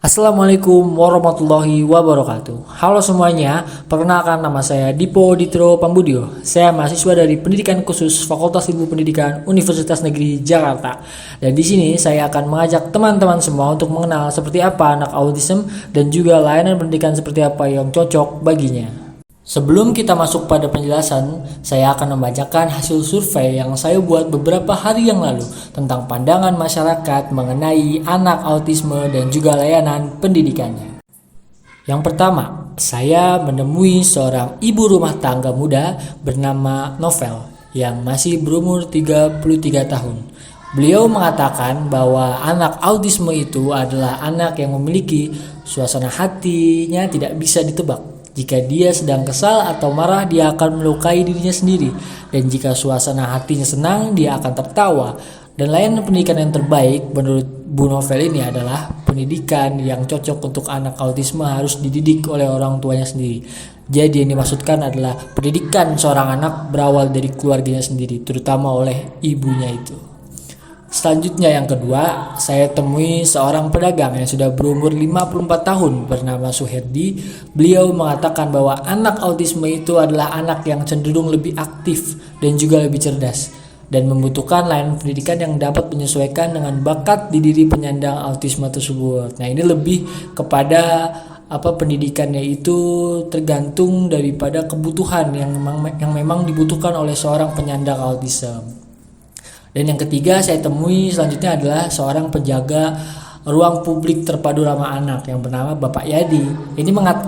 Assalamualaikum warahmatullahi wabarakatuh. Halo semuanya, perkenalkan nama saya Dipo Ditro Pambudyo. Saya mahasiswa dari Pendidikan Khusus Fakultas Ilmu Pendidikan Universitas Negeri Jakarta. Dan di sini saya akan mengajak teman-teman semua untuk mengenal seperti apa anak autism dan juga layanan pendidikan seperti apa yang cocok baginya. Sebelum kita masuk pada penjelasan, saya akan membacakan hasil survei yang saya buat beberapa hari yang lalu tentang pandangan masyarakat mengenai anak autisme dan juga layanan pendidikannya. Yang pertama, saya menemui seorang ibu rumah tangga muda bernama Novel yang masih berumur 33 tahun. Beliau mengatakan bahwa anak autisme itu adalah anak yang memiliki suasana hatinya tidak bisa ditebak. Jika dia sedang kesal atau marah, dia akan melukai dirinya sendiri. Dan jika suasana hatinya senang, dia akan tertawa. Dan layanan pendidikan yang terbaik menurut Bu Novel ini adalah pendidikan yang cocok untuk anak autisme harus dididik oleh orang tuanya sendiri. Jadi yang dimaksudkan adalah pendidikan seorang anak berawal dari keluarganya sendiri, terutama oleh ibunya itu. Selanjutnya yang kedua, saya temui seorang pedagang yang sudah berumur 54 tahun bernama Suherdi. Beliau mengatakan bahwa anak autisme itu adalah anak yang cenderung lebih aktif dan juga lebih cerdas dan membutuhkan layanan pendidikan yang dapat menyesuaikan dengan bakat di diri penyandang autisme tersebut. Nah, ini lebih kepada pendidikannya itu tergantung daripada kebutuhan yang memang dibutuhkan oleh seorang penyandang autisme. Dan yang ketiga saya temui selanjutnya adalah seorang penjaga ruang publik terpadu ramah anak yang bernama Bapak Yadi.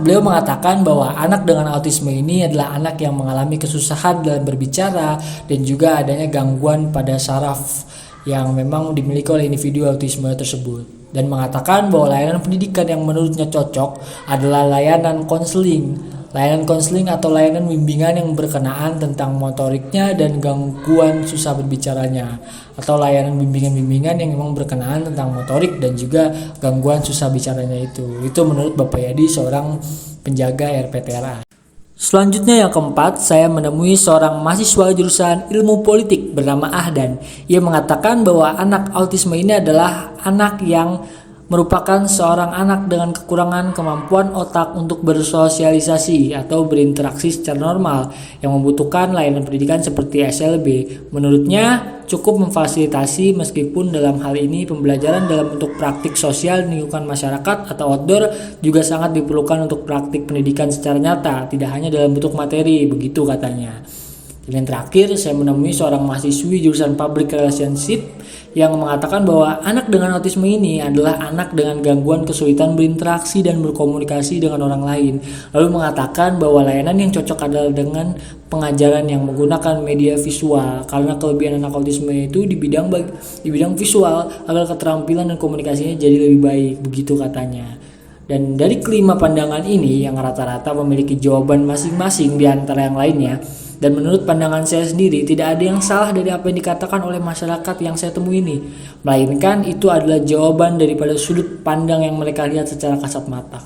Beliau mengatakan bahwa anak dengan autisme ini adalah anak yang mengalami kesusahan dalam berbicara dan juga adanya gangguan pada saraf yang memang dimiliki oleh individu autisme tersebut. Dan mengatakan bahwa layanan pendidikan yang menurutnya cocok adalah layanan konseling. Layanan konseling atau layanan bimbingan yang berkenaan tentang motoriknya dan gangguan susah berbicaranya, atau layanan bimbingan yang memang berkenaan tentang motorik dan juga gangguan susah bicaranya itu menurut Bapak Yadi, seorang penjaga RPTRA. Selanjutnya yang keempat, saya menemui seorang mahasiswa jurusan ilmu politik bernama Ahdan. Ia mengatakan bahwa anak autisme ini adalah anak yang merupakan seorang anak dengan kekurangan kemampuan otak untuk bersosialisasi atau berinteraksi secara normal yang membutuhkan layanan pendidikan seperti SLB. Menurutnya cukup memfasilitasi meskipun dalam hal ini pembelajaran dalam bentuk praktik sosial di lingkungan masyarakat atau outdoor juga sangat diperlukan untuk praktik pendidikan secara nyata, tidak hanya dalam bentuk materi, begitu katanya. Dan yang terakhir, saya menemui seorang mahasiswi jurusan Public Relationship yang mengatakan bahwa anak dengan autisme ini adalah anak dengan gangguan kesulitan berinteraksi dan berkomunikasi dengan orang lain. Lalu mengatakan bahwa layanan yang cocok adalah dengan pengajaran yang menggunakan media visual karena kelebihan anak autisme itu di bidang visual agar keterampilan dan komunikasinya jadi lebih baik, begitu katanya. Dan dari kelima pandangan ini yang rata-rata memiliki jawaban masing-masing di antara yang lainnya. Dan menurut pandangan saya sendiri, tidak ada yang salah dari apa yang dikatakan oleh masyarakat yang saya temui ini. Melainkan itu adalah jawaban daripada sudut pandang yang mereka lihat secara kasat mata.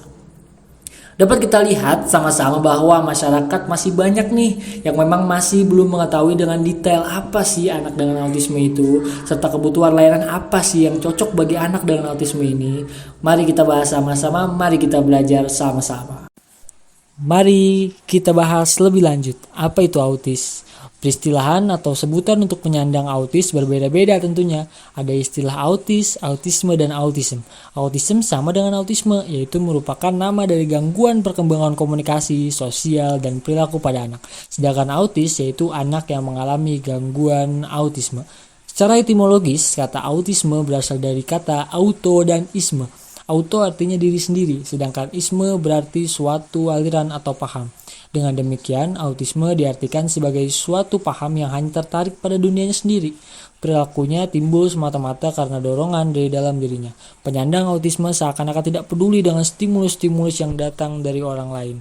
Dapat kita lihat sama-sama bahwa masyarakat masih banyak nih yang memang masih belum mengetahui dengan detail apa sih anak dengan autisme itu, serta kebutuhan layanan apa sih yang cocok bagi anak dengan autisme ini. Mari kita bahas sama-sama, mari kita belajar sama-sama. Mari kita bahas lebih lanjut, apa itu autis? Peristilahan atau sebutan untuk penyandang autis berbeda-beda tentunya. Ada istilah autis, autisme, dan autism. Autism sama dengan autisme, yaitu merupakan nama dari gangguan perkembangan komunikasi, sosial, dan perilaku pada anak. Sedangkan autis yaitu anak yang mengalami gangguan autisme. Secara etimologis, kata autisme berasal dari kata auto dan isme. Auto artinya diri sendiri, sedangkan isme berarti suatu aliran atau paham. Dengan demikian, autisme diartikan sebagai suatu paham yang hanya tertarik pada dunianya sendiri. Perilakunya timbul semata-mata karena dorongan dari dalam dirinya. Penyandang autisme seakan-akan tidak peduli dengan stimulus-stimulus yang datang dari orang lain.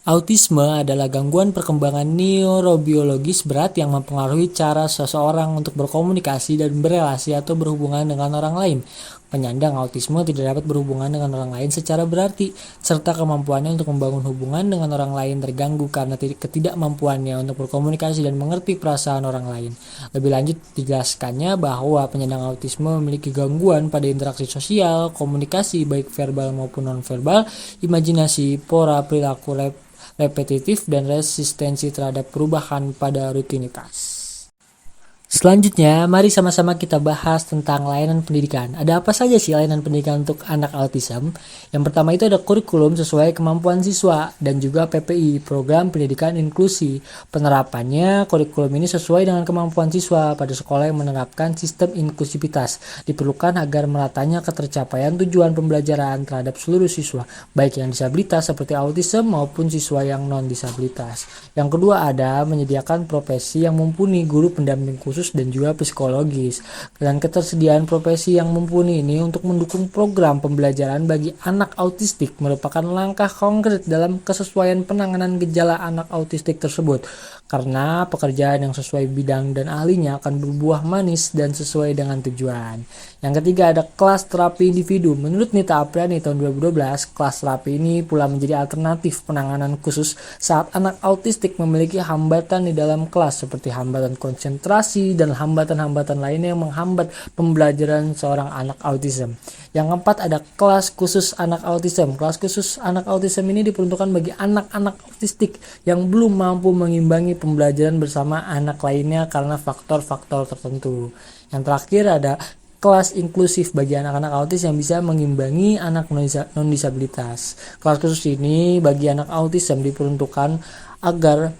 Autisme adalah gangguan perkembangan neurobiologis berat yang mempengaruhi cara seseorang untuk berkomunikasi dan berelasi atau berhubungan dengan orang lain. Penyandang autisme tidak dapat berhubungan dengan orang lain secara berarti, serta kemampuannya untuk membangun hubungan dengan orang lain terganggu karena ketidakmampuannya untuk berkomunikasi dan mengerti perasaan orang lain. Lebih lanjut dijelaskannya bahwa penyandang autisme memiliki gangguan pada interaksi sosial, komunikasi baik verbal maupun nonverbal, imajinasi, pola perilaku repetitif, dan resistensi terhadap perubahan pada rutinitas. Selanjutnya, mari sama-sama kita bahas tentang layanan pendidikan. Ada apa saja sih layanan pendidikan untuk anak autism? Yang pertama itu ada kurikulum sesuai kemampuan siswa dan juga PPI, Program Pendidikan Inklusi. Penerapannya, kurikulum ini sesuai dengan kemampuan siswa pada sekolah yang menerapkan sistem inklusivitas. Diperlukan agar meratanya ketercapaian tujuan pembelajaran terhadap seluruh siswa, baik yang disabilitas seperti autism maupun siswa yang non-disabilitas. Yang kedua ada menyediakan profesi yang mumpuni, guru pendamping khusus dan juga psikologis. Dan ketersediaan profesi yang mumpuni ini untuk mendukung program pembelajaran bagi anak autistik merupakan langkah konkret dalam kesesuaian penanganan gejala anak autistik tersebut. Karena pekerjaan yang sesuai bidang dan ahlinya akan berbuah manis dan sesuai dengan tujuan. Yang ketiga ada kelas terapi individu. Menurut Nita Apriani tahun 2012, kelas terapi ini pula menjadi alternatif penanganan khusus saat anak autistik memiliki hambatan di dalam kelas seperti hambatan konsentrasi dan hambatan-hambatan lainnya yang menghambat pembelajaran seorang anak autism. Yang keempat ada kelas khusus anak autism. Kelas khusus anak autism ini diperuntukkan bagi anak-anak autistik yang belum mampu mengimbangi pembelajaran bersama anak lainnya karena faktor-faktor tertentu. Yang terakhir ada kelas inklusif bagi anak-anak autis yang bisa mengimbangi anak non-disabilitas. Kelas khusus ini bagi anak autism diperuntukkan agar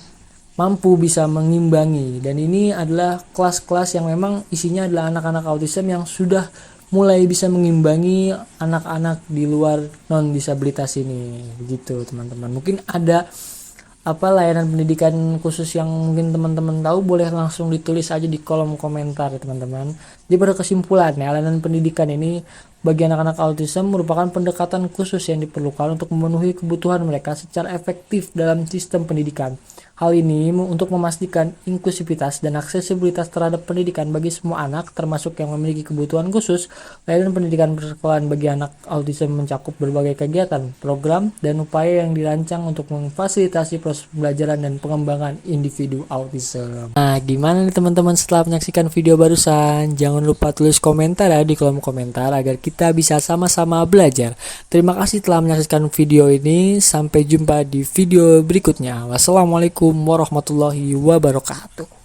mampu bisa mengimbangi, dan ini adalah kelas-kelas yang memang isinya adalah anak-anak autism yang sudah mulai bisa mengimbangi anak-anak di luar non-disabilitas ini. Begitu teman-teman. Mungkin ada layanan pendidikan khusus yang mungkin teman-teman tahu, boleh langsung ditulis aja di kolom komentar ya teman-teman. Jadi pada kesimpulannya, layanan pendidikan ini bagi anak-anak autism merupakan pendekatan khusus yang diperlukan untuk memenuhi kebutuhan mereka secara efektif dalam sistem pendidikan. Hal ini untuk memastikan inklusivitas dan aksesibilitas terhadap pendidikan bagi semua anak, termasuk yang memiliki kebutuhan khusus. Layanan pendidikan persekolahan bagi anak autism mencakup berbagai kegiatan, program, dan upaya yang dirancang untuk memfasilitasi proses pembelajaran dan pengembangan individu autism. Nah, gimana nih teman-teman setelah menyaksikan video barusan? Jangan lupa tulis komentar ya di kolom komentar agar kita bisa sama-sama belajar. Terima kasih telah menyaksikan video ini. Sampai jumpa di video berikutnya. Wassalamualaikum warahmatullahi wabarakatuh.